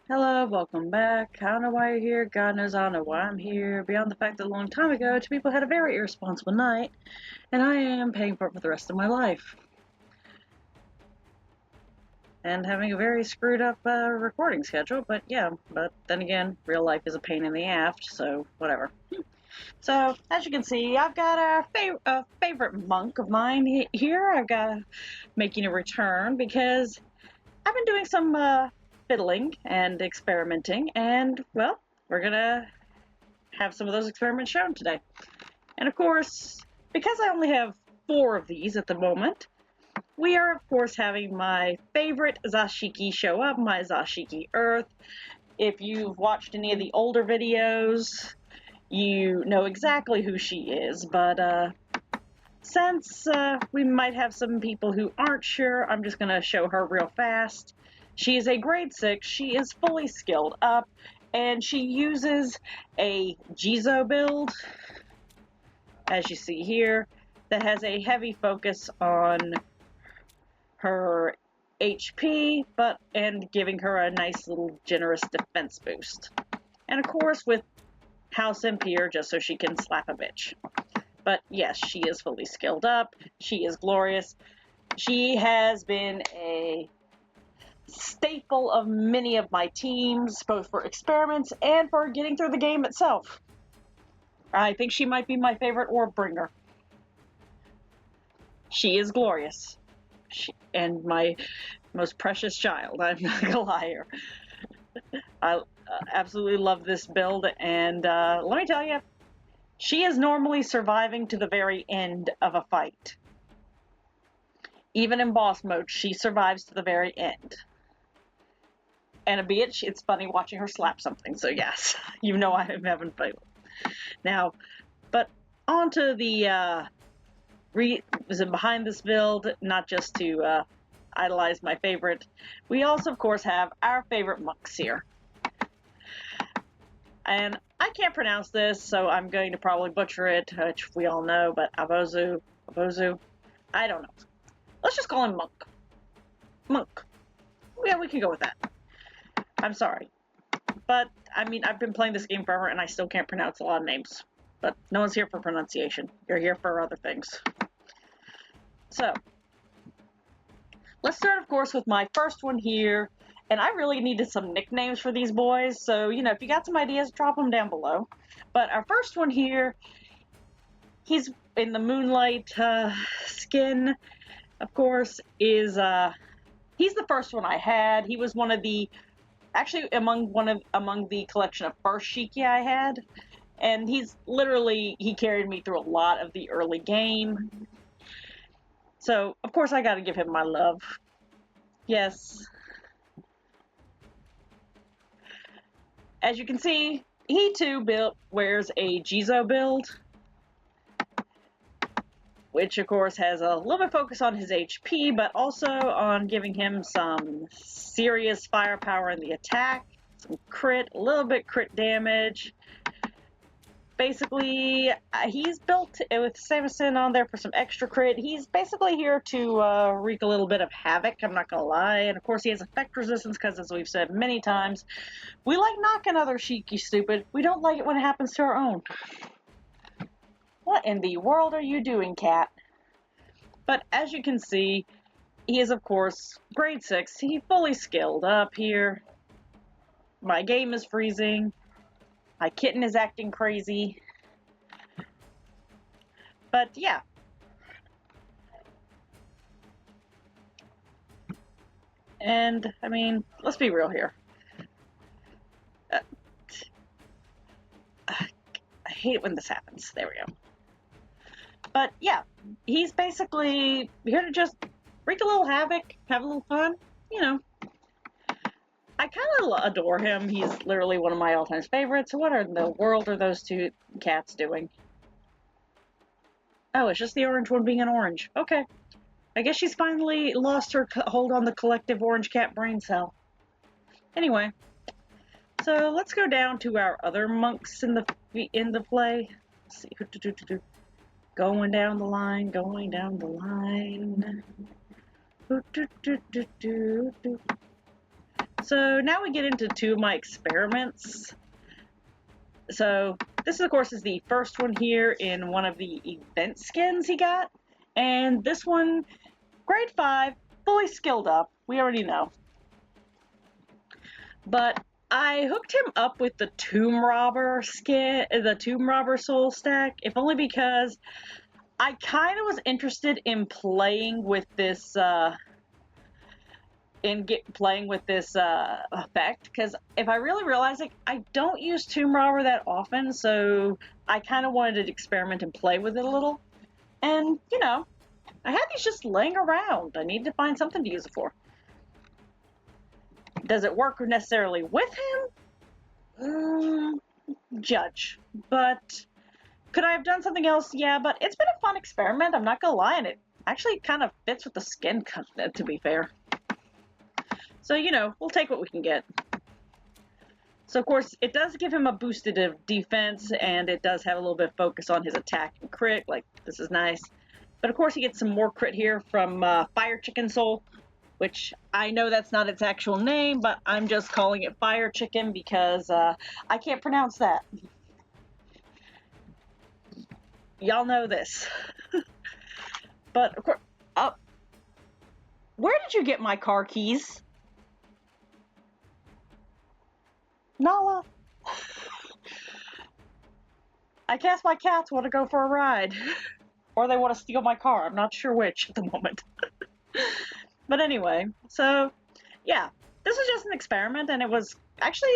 Hello, welcome back. I don't know why you're here. God knows I don't know why I'm here. Beyond the fact that a long time ago, two people had a very irresponsible night, and I am paying for it for the rest of my life. And having a very screwed up recording schedule, but yeah, but then again, real life is a pain in the aft, so whatever. So, as you can see, I've got a favorite monk of mine here. I've got making a return because I've been doing some fiddling and experimenting, and well, we're gonna have some of those experiments shown today. And of course, because I only have 4 of these at the moment, we are of course having my favorite Zashiki show up, my ZashikiEarth. If you've watched any of the older videos, you know exactly who she is, but since we might have some people who aren't sure, I'm just gonna show her real fast. She is a grade 6, she is fully skilled up, and she uses a Jizo-build, as you see here, that has a heavy focus on her HP, and giving her a nice little generous defense boost. And of course with House Imp here, just so she can slap a bitch. But yes, she is fully skilled up, she is glorious. She has been a staple of many of my teams, both for experiments and for getting through the game itself. I think she might be my favorite orb-bringer. She is glorious. And my most precious child, I'm not gonna lie here. I absolutely love this build, and let me tell you, she is normally surviving to the very end of a fight. Even in boss mode, she survives to the very end. And a bitch, it's funny watching her slap something, so yes, you know I am having fun. Now, but on to the reason behind this build, not just to idolize my favorite. We also, of course, have our favorite monks here. And I can't pronounce this, so I'm going to probably butcher it, which we all know, but Aobozu, I don't know. Let's just call him Monk. Monk. Yeah, we can go with that. I'm sorry. But, I mean, I've been playing this game forever, and I still can't pronounce a lot of names. But no one's here for pronunciation. You're here for other things. So, let's start, of course, with my first one here. And I really needed some nicknames for these boys, so, you know, if you got some ideas, drop them down below. But our first one here, he's in the Moonlight skin, of course, he's the first one I had. He was one of the, actually among the collection of first Shiki I had. And he carried me through a lot of the early game. So, of course, I gotta give him my love. Yes. As you can see, he too wears a Jizo-build, which of course has a little bit focus on his HP, but also on giving him some serious firepower in the attack, some crit, a little bit crit damage. Basically, he's built with Samson on there for some extra crit. He's basically here to wreak a little bit of havoc, I'm not gonna lie. And of course he has effect resistance because, as we've said many times, we like knocking other Shiki stupid. We don't like it when it happens to our own. What in the world are you doing, cat? But as you can see, he is of course grade 6. He's fully skilled up here. My game is freezing. My kitten is acting crazy. But yeah. And, I mean, let's be real here. I hate it when this happens. There we go. But yeah, he's basically here to just wreak a little havoc, have a little fun, you know. I kind of adore him. He's literally one of my all-time favorites. What in the world are those two cats doing? Oh, it's just the orange one being an orange. Okay. I guess she's finally lost her hold on the collective orange cat brain cell. Anyway, so let's go down to our other monks in the play. Let's see. Going down the line, going down the line. So now we get into two of my experiments. So this, of course, is the first one here in one of the event skins he got. And this one, grade 5, fully skilled up. We already know. But I hooked him up with the Tomb Robber skin, the Tomb Robber soul stack, if only because I kind of was interested in playing with this effect, because if I really realize it, I don't use Tomb Robber that often, so I kind of wanted to experiment and play with it a little. And, you know, I had these just laying around. I need to find something to use it for. Does it work necessarily with him? Judge. But could I have done something else? Yeah, but it's been a fun experiment, I'm not gonna lie, and it actually kind of fits with the skin, to be fair. So, you know, we'll take what we can get. So, of course, it does give him a boosted defense, and it does have a little bit of focus on his attack and crit, like, this is nice. But, of course, he gets some more crit here from Fire Chicken Soul, which I know that's not its actual name, but I'm just calling it Fire Chicken because I can't pronounce that. Y'all know this. But, of course, where did you get my car keys? Nala. I guess my cats want to go for a ride. Or they want to steal my car. I'm not sure which at the moment. But anyway, so yeah, this was just an experiment, and it was actually,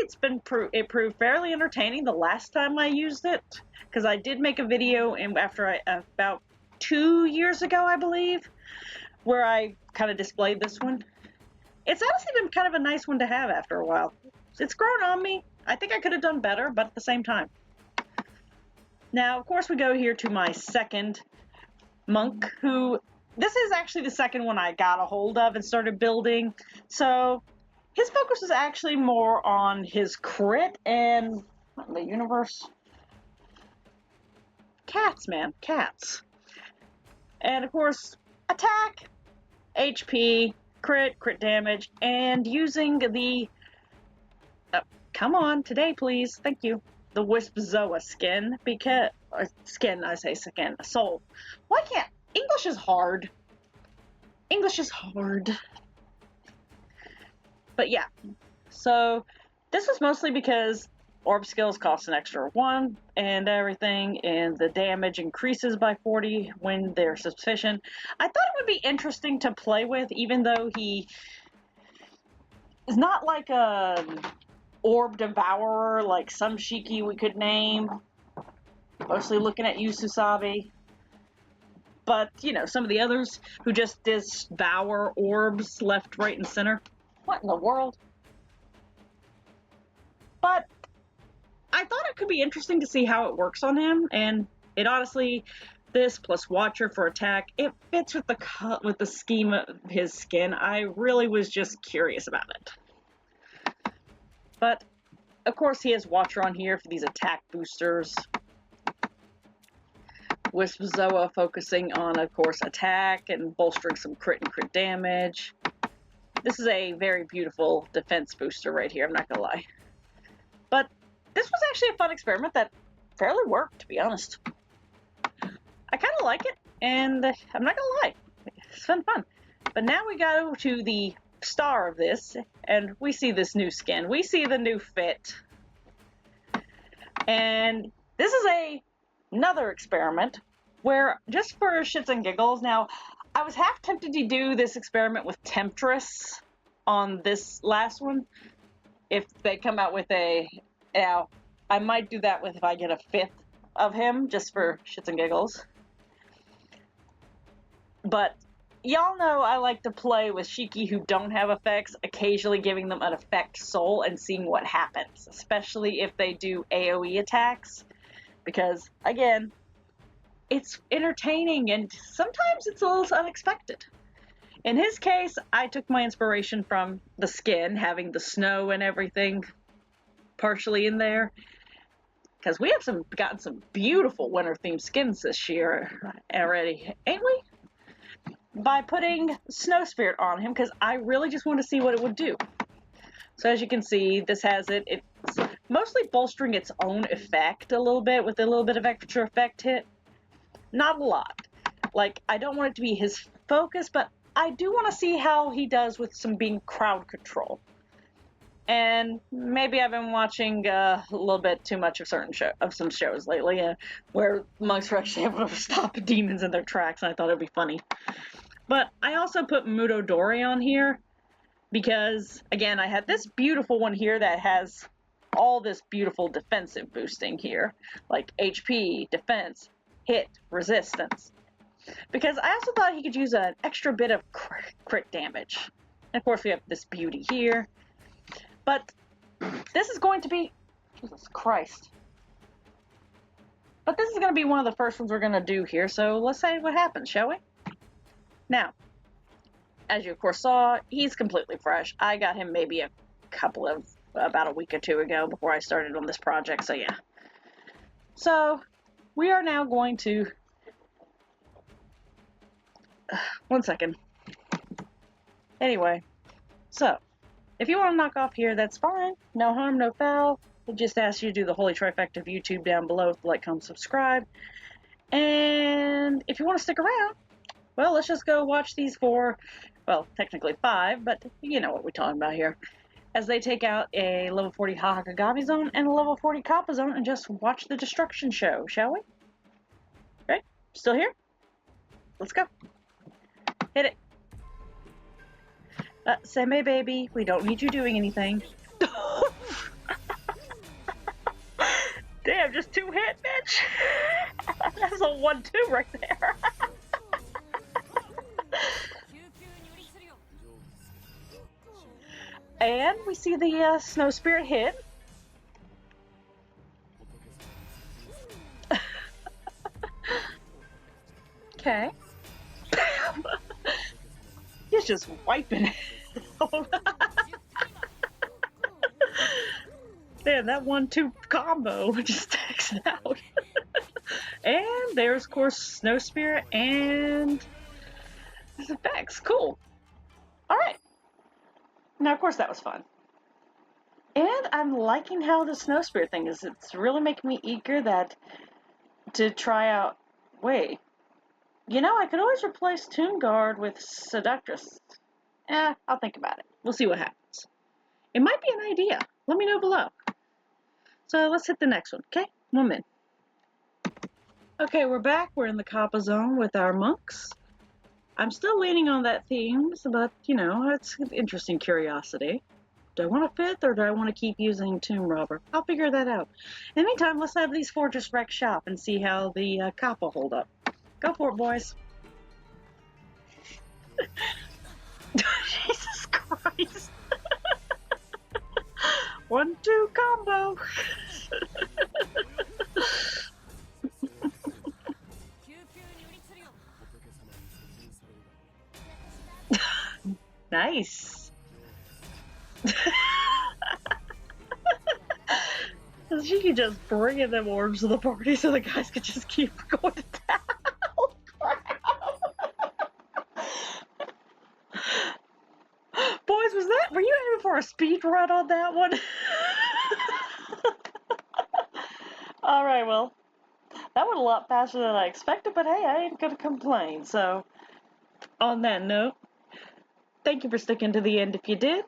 it proved fairly entertaining the last time I used it, because I did make a video about 2 years ago, I believe, where I kind of displayed this one. It's honestly been kind of a nice one to have after a while. It's grown on me. I think I could have done better, but at the same time. Now, of course, we go here to my second monk, who, this is actually the second one I got a hold of and started building. So his focus was actually more on his crit and what in the universe? Cats, man, cats. And of course, attack, HP, crit damage, and using the come on, today please, thank you. The Wisp Zoa skin, because soul. Why can't English is hard. English is hard. But yeah, so this was mostly because orb skills cost an extra 1 and everything, and the damage increases by 40 when they're sufficient. I thought it would be interesting to play with, even though he is not like a orb devourer like some Shiki we could name. Mostly looking at you, Susabi. But, you know, some of the others who just devour orbs left, right, and center. What in the world? But I thought it could be interesting to see how it works on him, and it honestly, this plus Watcher for attack, it fits with the scheme of his skin. I really was just curious about it. But, of course, he has Watcher on here for these attack boosters. Wisp Zoa focusing on, of course, attack and bolstering some crit and crit damage. This is a very beautiful defense booster right here, I'm not gonna lie. But this was actually a fun experiment that fairly worked, to be honest. I kind of like it, and I'm not gonna lie, it's been fun. But now we go to the star of this, and we see this new skin. We see the new fit. And this is another experiment where, just for shits and giggles, now I was half tempted to do this experiment with Temptress on this last one. If they come out with now I might do that if I get a 5th of him, just for shits and giggles. But y'all know I like to play with Shiki who don't have effects, occasionally giving them an effect soul and seeing what happens, especially if they do AoE attacks, because, again, it's entertaining and sometimes it's a little unexpected. In his case, I took my inspiration from the skin, having the snow and everything partially in there, because we have gotten some beautiful winter themed skins this year already, ain't we? by putting Snow Spirit on him because I really just want to see what it would do. So as you can see, this has it's mostly bolstering its own effect a little bit with a little bit of extra effect hit. Not a lot. Like, I don't want it to be his focus, but I do want to see how he does with some being crowd control. And maybe I've been watching a little bit too much of some shows lately, where monks were actually able to stop demons in their tracks, and I thought it'd be funny. But I also put Mutodori on here because, again, I had this beautiful one here that has all this beautiful defensive boosting here, like HP, defense, hit, resistance. Because I also thought he could use an extra bit of crit damage. And of course, we have this beauty here. But this is going to be... Jesus Christ. But this is going to be one of the first ones we're going to do here, so let's see what happens, shall we? Now, as you of course saw, he's completely fresh. I got him maybe about a week or two ago before I started on this project, so yeah. So, we are now going to... one second. Anyway, so, if you want to knock off here, that's fine. No harm, no foul. We'll just ask you to do the holy trifecta of YouTube down below with like, comment, subscribe. And if you want to stick around, well, let's just go watch these 4, well, technically 5, but you know what we're talking about here. As they take out a level 40 Hahakagami zone and a level 40 Kappa zone and just watch the destruction show, shall we? Okay, still here? Let's go. Hit it. Seme baby, we don't need you doing anything. Damn, just 2 hit, bitch. That's a 1-2 right there. And we see the Snow Spirit hit. Okay. He's just wiping it. Man, that 1-2 combo just takes it out. And there's, of course, Snow Spirit and his effects. Cool. Alright. Now, of course, that was fun. And I'm liking how the Snow Spirit thing is. It's really making me eager to try out... Wait. You know, I could always replace Tomb Guard with Seductress. I'll think about it. We'll see what happens. It might be an idea. Let me know below. So let's hit the next one, okay? 1 minute. Okay, we're back. We're in the Kappa zone with our monks. I'm still leaning on that themes, but, you know, it's an interesting curiosity. Do I want to 5th or do I want to keep using Tomb Robber? I'll figure that out. In the meantime, let's have these 4 just wreck shop and see how the Kappa hold up. Go for it, boys. Jesus Christ. 1-2 combo. Nice. Zashiki just bringing them orbs to the party so the guys could just keep going to town. Boys, were you aiming for a speed run on that one? Alright, well, that went a lot faster than I expected, but hey, I ain't gonna complain. So, on that note, thank you for sticking to the end if you did.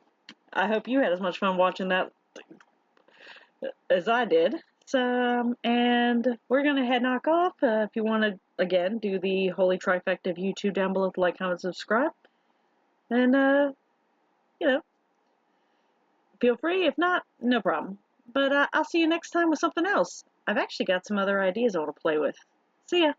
I hope you had as much fun watching that as I did. So, and we're gonna head knock off. If you want to, again, do the holy trifecta of YouTube down below to like, comment, subscribe. And, you know, feel free. If not, no problem. But I'll see you next time with something else. I've actually got some other ideas I want to play with. See ya.